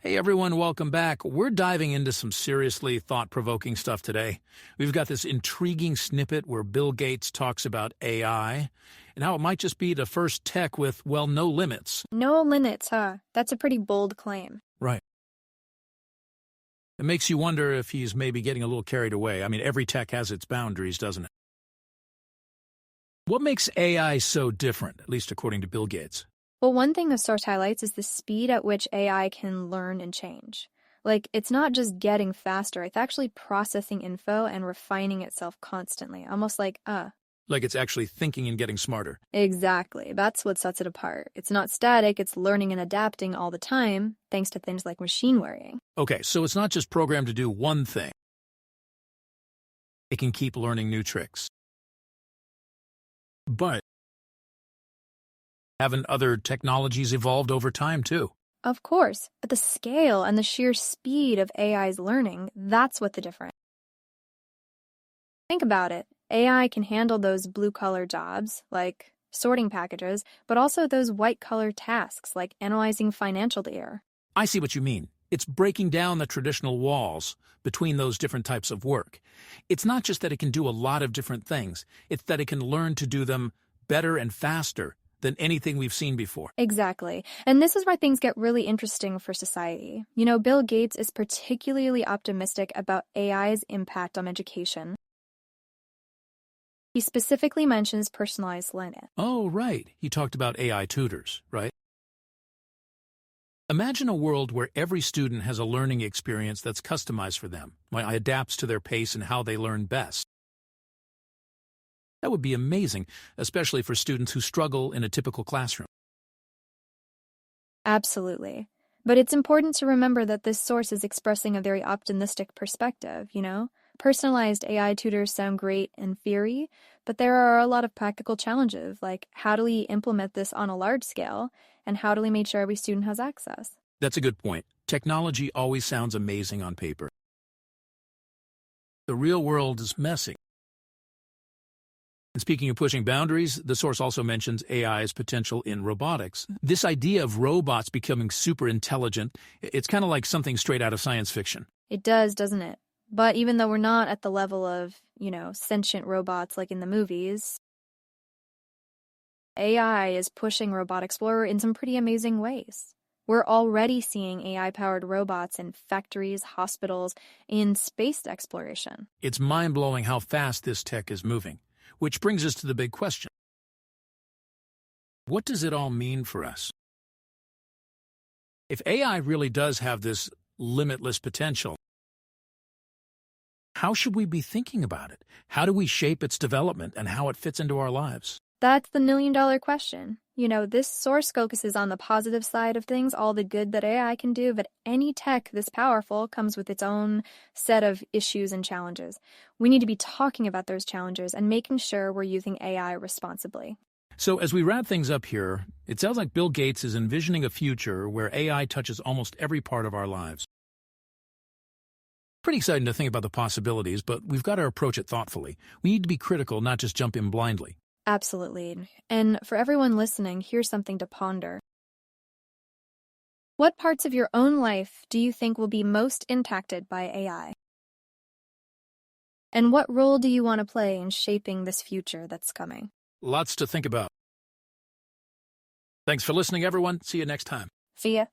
Hey everyone, welcome back. We're diving into some seriously thought-provoking stuff today. We've got this intriguing snippet where Bill Gates talks about AI and how it might just be the first tech with, well, no limits. No limits, huh? That's a pretty bold claim. Right. It makes you wonder if he's maybe getting a little carried away. I mean, every tech has its boundaries, doesn't it? What makes AI so different, at least according to Bill Gates? Well, one thing the source highlights is the speed at which AI can learn and change. Like, it's not just getting faster, it's actually processing info and refining itself constantly, almost like. Like it's actually thinking and getting smarter. Exactly. That's what sets it apart. It's not static, it's learning and adapting all the time, thanks to things like machine learning. Okay, so it's not just programmed to do one thing. It can keep learning new tricks. But haven't other technologies evolved over time, too? Of course, but the scale and the sheer speed of AI's learning, that's what the difference. Think about it. AI can handle those blue-collar jobs, like sorting packages, but also those white-collar tasks, like analyzing financial data. I see what you mean. It's breaking down the traditional walls between those different types of work. It's not just that it can do a lot of different things. It's that it can learn to do them better and faster than anything we've seen before. Exactly. And this is where things get really interesting for society. You know, Bill Gates is particularly optimistic about AI's impact on education. He specifically mentions personalized learning. Oh, right. He talked about AI tutors, right? Imagine a world where every student has a learning experience that's customized for them, adapts to their pace and how they learn best. That would be amazing, especially for students who struggle in a typical classroom. Absolutely. But it's important to remember that this source is expressing a very optimistic perspective, you know? Personalized AI tutors sound great in theory, but there are a lot of practical challenges, like how do we implement this on a large scale, and how do we make sure every student has access? That's a good point. Technology always sounds amazing on paper. The real world is messy. And speaking of pushing boundaries, the source also mentions AI's potential in robotics. This idea of robots becoming super intelligent, it's kind of like something straight out of science fiction. It does, doesn't it? But even though we're not at the level of, sentient robots like in the movies, AI is pushing robotics forward in some pretty amazing ways. We're already seeing AI-powered robots in factories, hospitals, in space exploration. It's mind-blowing how fast this tech is moving. Which brings us to the big question. What does it all mean for us? If AI really does have this limitless potential, how should we be thinking about it? How do we shape its development and how it fits into our lives? That's the million-dollar question. This source focuses on the positive side of things, all the good that AI can do, but any tech this powerful comes with its own set of issues and challenges. We need to be talking about those challenges and making sure we're using AI responsibly. So as we wrap things up here, it sounds like Bill Gates is envisioning a future where AI touches almost every part of our lives. Pretty exciting to think about the possibilities, but we've got to approach it thoughtfully. We need to be critical, not just jump in blindly. Absolutely. And for everyone listening, here's something to ponder. What parts of your own life do you think will be most impacted by AI? And what role do you want to play in shaping this future that's coming? Lots to think about. Thanks for listening, everyone. See you next time. See ya.